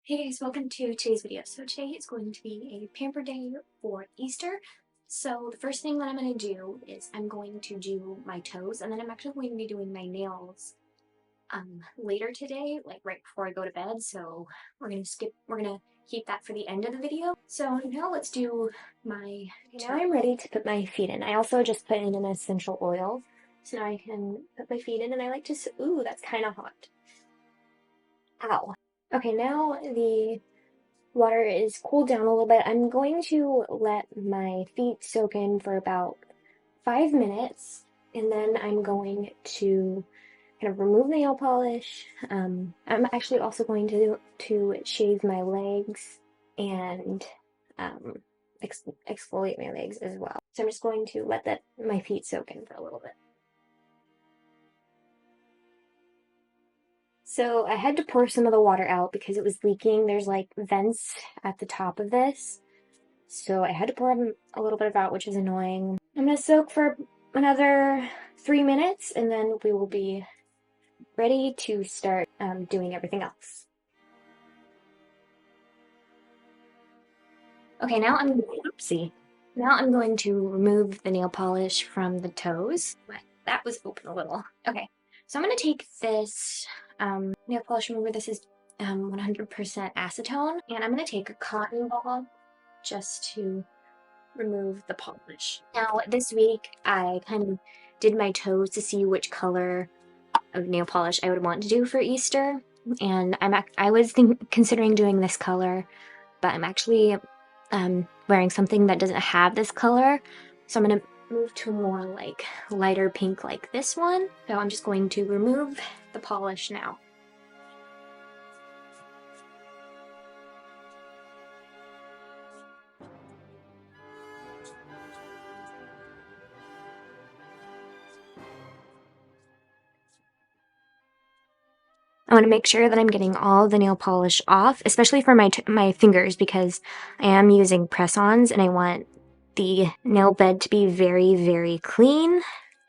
Hey guys, welcome to today's video. So today is going to be a pamper day for Easter. So the first thing that I'm going to do is I'm going to do my toes, and then I'm actually going to be doing my nails later today, like right before I go to bed. So we're gonna keep that for the end of the video. So now let's do my toes. Now I'm ready to put my feet in. I also just put in an essential oil, so now I can put my feet in, and I like to, ooh, that's kind of hot. Ow. Okay, now the water is cooled down a little bit. I'm going to let my feet soak in for about 5 minutes, and then I'm going to kind of remove the nail polish. I'm actually also going to shave my legs and um, exfoliate my legs as well. So I'm just going to let my feet soak in for a little bit. So I had to pour some of the water out because it was leaking. There's like vents at the top of this. So I had to pour a little bit of out, which is annoying. I'm going to soak for another 3 minutes, and then we will be ready to start doing everything else. Okay, now Now I'm going to remove the nail polish from the toes. That was open a little. Okay, so I'm going to take this nail polish remover. This is 100% acetone, and I'm going to take a cotton ball just to remove the polish. Now, this week I kind of did my toes to see which color of nail polish I would want to do for Easter, and I was considering doing this color, but I'm actually wearing something that doesn't have this color, so I'm gonna move to a more like lighter pink like this one. So I'm just going to remove the polish now. I want to make sure that I'm getting all the nail polish off, especially for my fingers, because I am using press-ons and I want the nail bed to be very, very clean. I'm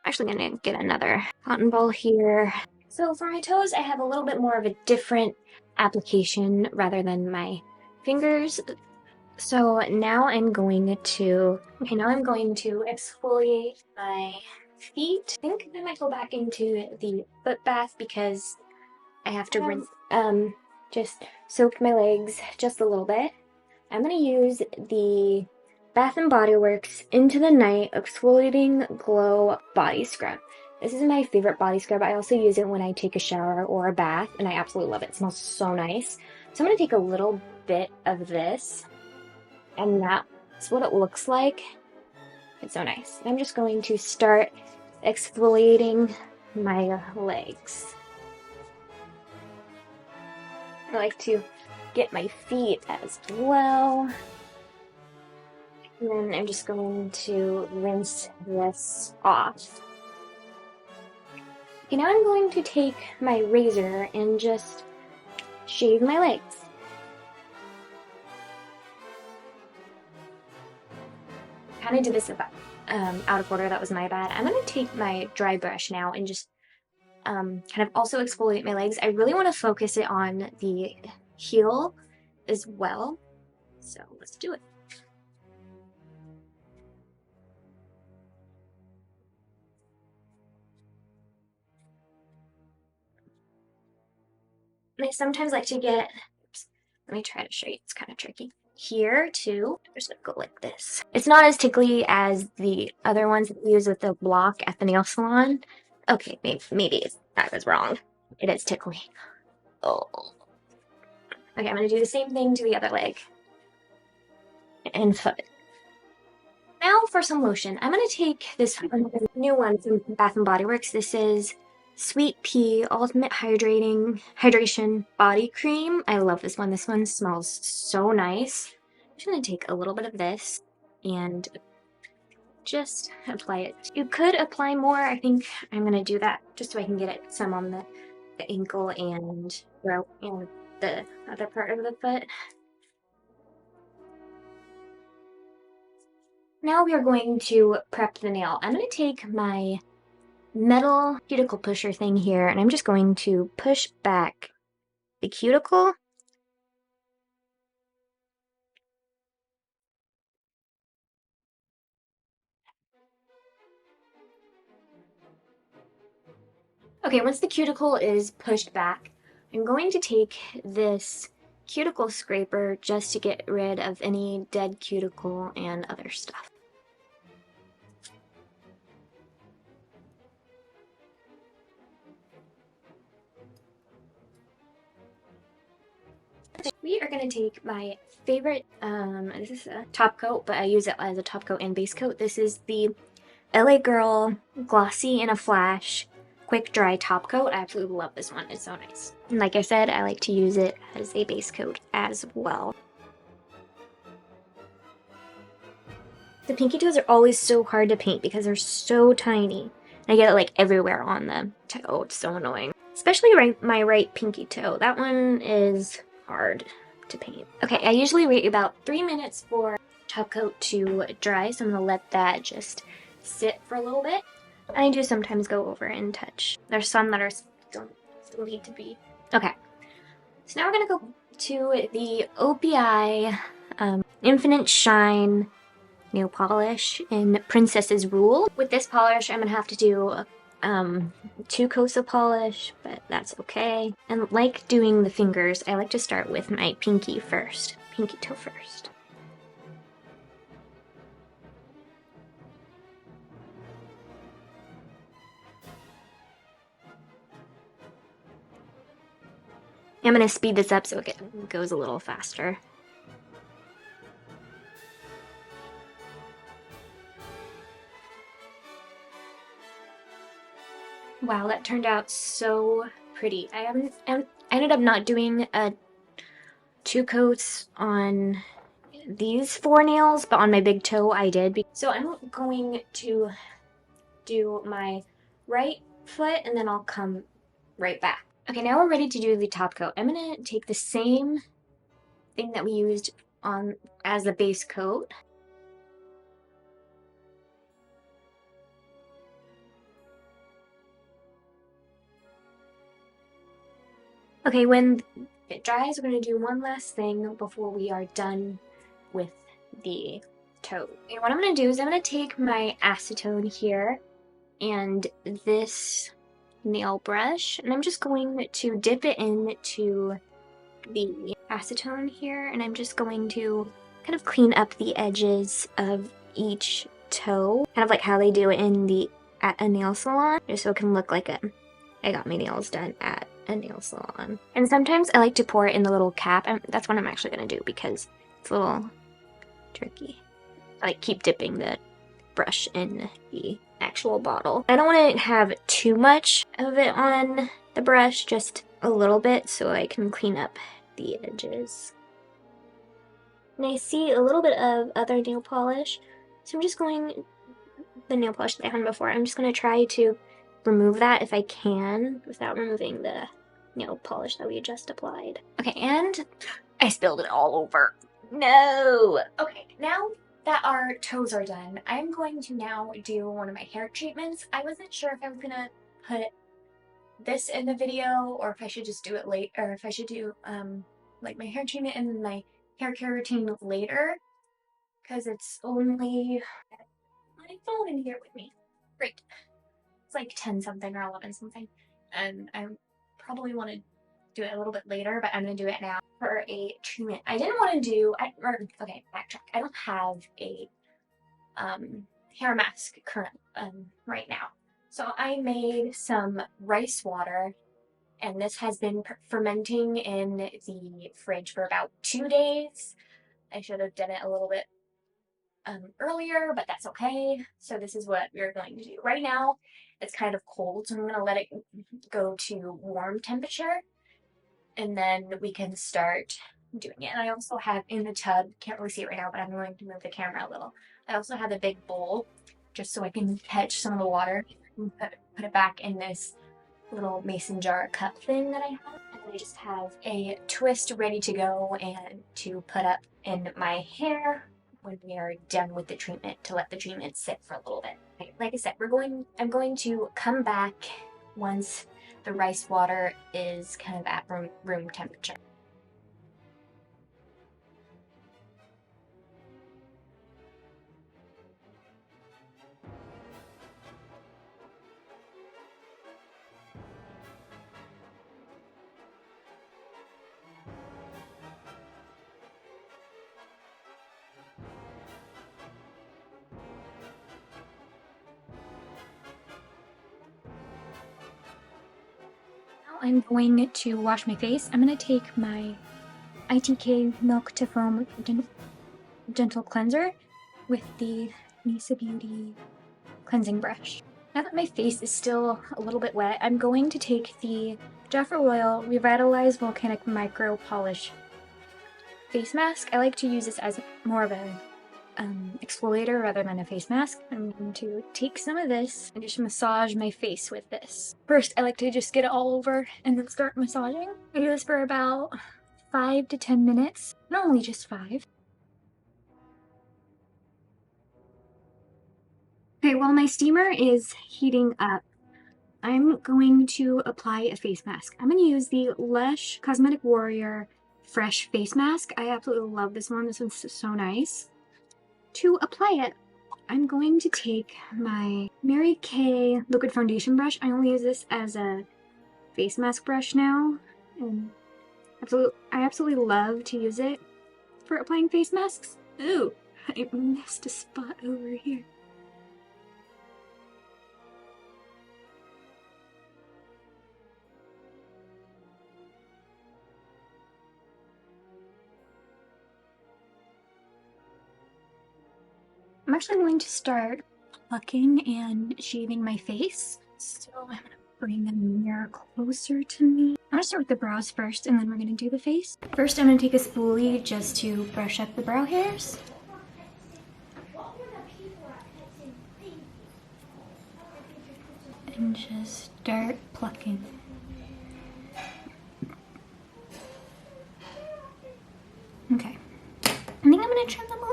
actually going to get another cotton ball here. So for my toes, I have a little bit more of a different application rather than my fingers. So now I'm going to exfoliate my feet. I think I might go back into the foot bath because I have to rinse, just soak my legs just a little bit. I'm going to use the Bath & Body Works Into the Night Exfoliating Glow Body Scrub. This is my favorite body scrub. I also use it when I take a shower or a bath, and I absolutely love it. It smells so nice. So I'm going to take a little bit of this, and that's what it looks like. It's so nice. I'm just going to start exfoliating my legs. I like to get my feet as well. And then I'm just going to rinse this off. Okay, now I'm going to take my razor and just shave my legs. Kind of did this out of order, that was my bad. I'm going to take my dry brush now and just kind of also exfoliate my legs. I really want to focus it on the heel as well, so let's do it. And I sometimes like to get, let me try to show you, it's kind of tricky. Here too, I'm just gonna go like this. It's not as tickly as the other ones that we use with the block at the nail salon. Okay, maybe I was wrong. It is tickly. Oh. Okay, I'm gonna do the same thing to the other leg and foot. Now for some lotion. I'm gonna take this new one from Bath & Body Works. This is Sweet Pea Ultimate Hydration Body Cream. I love this one. This one smells so nice. I'm just gonna take a little bit of this and just apply it. You could apply more. I think I'm gonna do that just so I can get it some on the ankle and the other part of the foot. Now we are going to prep the nail. I'm going to take my metal cuticle pusher thing here, and I'm just going to push back the cuticle Okay, once the cuticle is pushed back, I'm going to take this cuticle scraper just to get rid of any dead cuticle and other stuff. We are going to take my favorite, this is a top coat, but I use it as a top coat and base coat. This is the LA Girl Glossy in a Flash Quick Dry Top Coat. I absolutely love this one. It's so nice. And like I said, I like to use it as a base coat as well. The pinky toes are always so hard to paint because they're so tiny. I get it like everywhere on the toe. It's so annoying. Especially my right pinky toe. That one is hard to paint. Okay, I usually wait about 3 minutes for top coat to dry, so I'm gonna let that just sit for a little bit. I do sometimes go over and touch. There's some that are still need to be. Okay, so now we're gonna go to the OPI Infinite Shine nail polish in Princess's Rule. With this polish, I'm gonna have to do 2 coats of polish, but that's okay. And like doing the fingers, I like to start with my pinky first, pinky toe first. I'm gonna speed this up so it goes a little faster. Wow, that turned out so pretty. I ended up not doing 2 coats on these 4 nails, but on my big toe I did. So I'm going to do my right foot and then I'll come right back. Okay, now we're ready to do the top coat. I'm gonna take the same thing that we used on as the base coat. Okay, when it dries, we're going to do one last thing before we are done with the toe. Okay, what I'm going to do is I'm going to take my acetone here and this nail brush, and I'm just going to dip it into the acetone here, and I'm just going to kind of clean up the edges of each toe, kind of like how they do it in at a nail salon, just so it can look like I got my nails done at a nail salon. And sometimes I like to pour it in the little cap, and that's what I'm actually going to do because it's a little tricky. I like keep dipping the brush in the actual bottle. I don't want to have too much of it on the brush, just a little bit so I can clean up the edges. And I see a little bit of other nail polish, so I'm just going, the nail polish that I had before, I'm just going to try to remove that if I can without removing the nail polish that we just applied. Okay, and I spilled it all over. No! Okay, now that our toes are done, I'm going to now do one of my hair treatments. I wasn't sure if I was gonna put this in the video or if I should just do it late, or if I should do like my hair treatment and my hair care routine later, because it's only my phone in here with me. Great. It's like 10 something or 11 something, and I probably want to do it a little bit later, but I'm gonna do it now for a treatment. I didn't want to do, okay, backtrack. I don't have a hair mask right now. So I made some rice water, and this has been fermenting in the fridge for about 2 days. I should have done it a little bit earlier, but that's okay. So this is what we're going to do. Right now, it's kind of cold, so I'm going to let it go to warm temperature, and then we can start doing it. And I also have in the tub, can't really see it right now, but I'm going to move the camera a little. I also have a big bowl just so I can catch some of the water and put it back in this little mason jar cup thing that I have. And I just have a twist ready to go and to put up in my hair when we are done with the treatment, to let the treatment sit for a little bit. Okay, like I said, I'm going to come back once the rice water is kind of at room temperature. I'm going to wash my face. I'm going to take my ITK Milk to Foam Gentle Cleanser with the Nisa Beauty cleansing brush. Now that my face is still a little bit wet, I'm going to take the Jaffa Royal Revitalize Volcanic Micro Polish face mask. I like to use this as more of a exfoliator rather than a face mask. I'm going to take some of this and just massage my face with this. First, I like to just get it all over and then start massaging. I do this for about 5 to 10 minutes, normally just 5. Okay, while my steamer is heating up, I'm going to apply a face mask. I'm going to use the Lush Cosmetic Warrior Fresh Face Mask. I absolutely love this one. This one's so nice. To apply it, I'm going to take my Mary Kay liquid foundation brush. I only use this as a face mask brush now, and I absolutely love to use it for applying face masks. Ooh, I missed a spot over here. I'm actually going to start plucking and shaving my face. So I'm going to bring the mirror closer to me. I'm going to start with the brows first, and then we're going to do the face. First, I'm going to take a spoolie just to brush up the brow hairs. And just start plucking. Okay. I think I'm going to trim them all.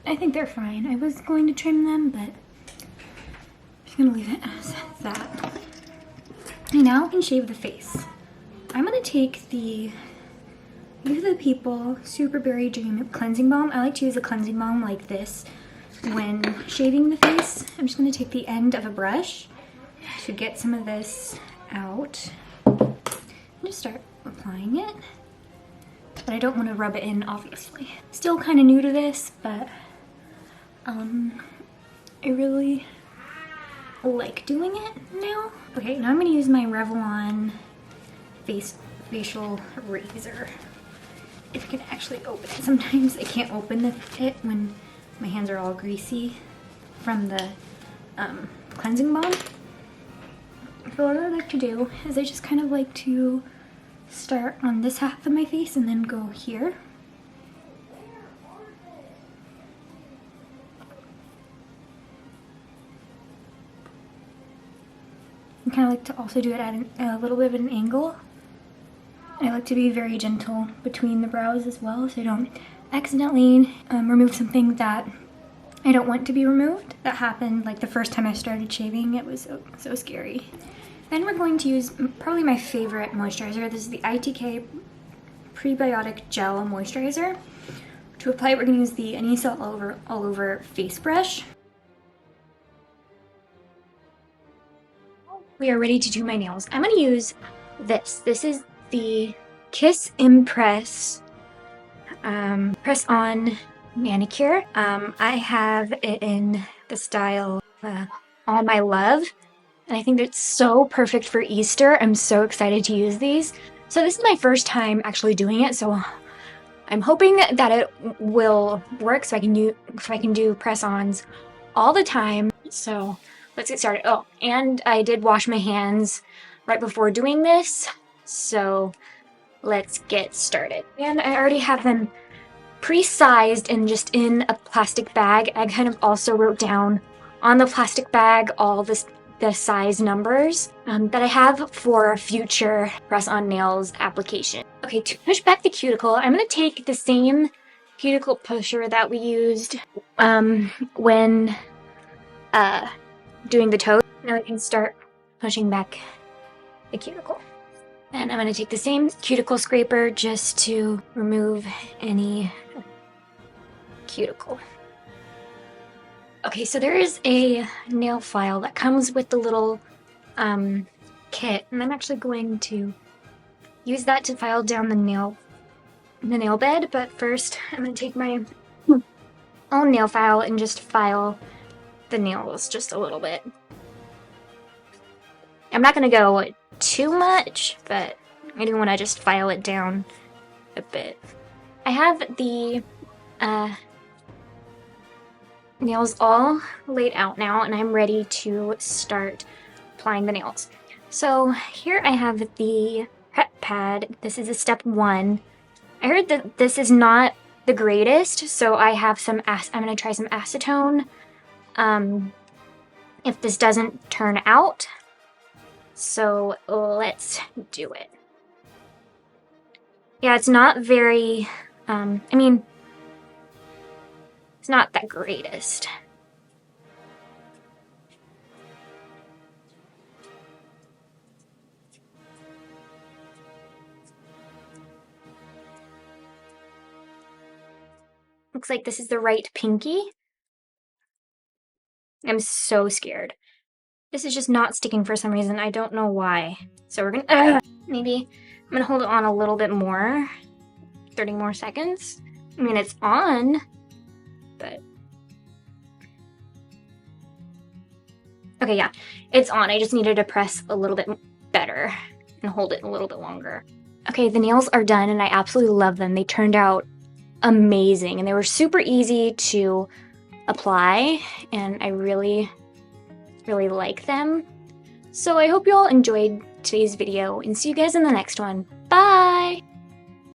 I think they're fine. I was going to trim them, but I'm just going to leave it as that. Okay, now I can shave the face. I'm going to take the Leave the People Super Berry Dream Cleansing Balm. I like to use a cleansing balm like this when shaving the face. I'm just going to take the end of a brush to get some of this out. And just start applying it. But I don't want to rub it in, obviously. Still kind of new to this, but I really like doing it now. Okay, now I'm going to use my Revlon facial razor. If I can actually open it. Sometimes I can't open it when my hands are all greasy from the cleansing balm. So what I like to do is I just kind of like to start on this half of my face and then go here. I kind of like to also do it at a little bit of an angle. I like to be very gentle between the brows as well, so I don't accidentally remove something that I don't want to be removed. That happened like the first time I started shaving. It was so scary. Then we're going to use probably my favorite moisturizer. This is the ITK Prebiotic Gel Moisturizer. To apply it, we're going to use the Anisa All Over Face Brush. We are ready to do my nails. I'm going to use this. This is the Kiss Impress Press On Manicure. I have it in the style All My Love. And I think it's so perfect for Easter. I'm so excited to use these. So this is my first time actually doing it, so I'm hoping that it will work so I can do press-ons all the time. So let's get started. Oh, and I did wash my hands right before doing this, so let's get started. And I already have them pre-sized and just in a plastic bag. I kind of also wrote down on the plastic bag all the size numbers that I have for future press-on nails application. Okay, to push back the cuticle, I'm going to take the same cuticle pusher that we used when doing the toes. Now I can start pushing back the cuticle. And I'm going to take the same cuticle scraper just to remove any cuticle. Okay, so there is a nail file that comes with the little kit, and I'm actually going to use that to file down the nail bed, but first I'm going to take my own nail file and just file the nails just a little bit. I'm not going to go too much, but I do want to just file it down a bit. I have the nails all laid out now, and I'm ready to start applying the nails. So here I have the prep pad. This is a step 1. I heard that this is not the greatest, so I have some, I'm gonna try some acetone. If this doesn't turn out, so let's do it. Yeah, it's not very, I mean, it's not the greatest. Looks like this is the right pinky. I'm so scared. This is just not sticking for some reason. I don't know why. So we're gonna, maybe I'm gonna hold it on a little bit more. 30 more seconds. I mean, it's on, but. Okay, yeah, it's on. I just needed to press a little bit better and hold it a little bit longer. Okay, the nails are done and I absolutely love them. They turned out amazing and they were super easy to apply and I really like them. So I hope you all enjoyed today's video and see you guys in the next one. Bye!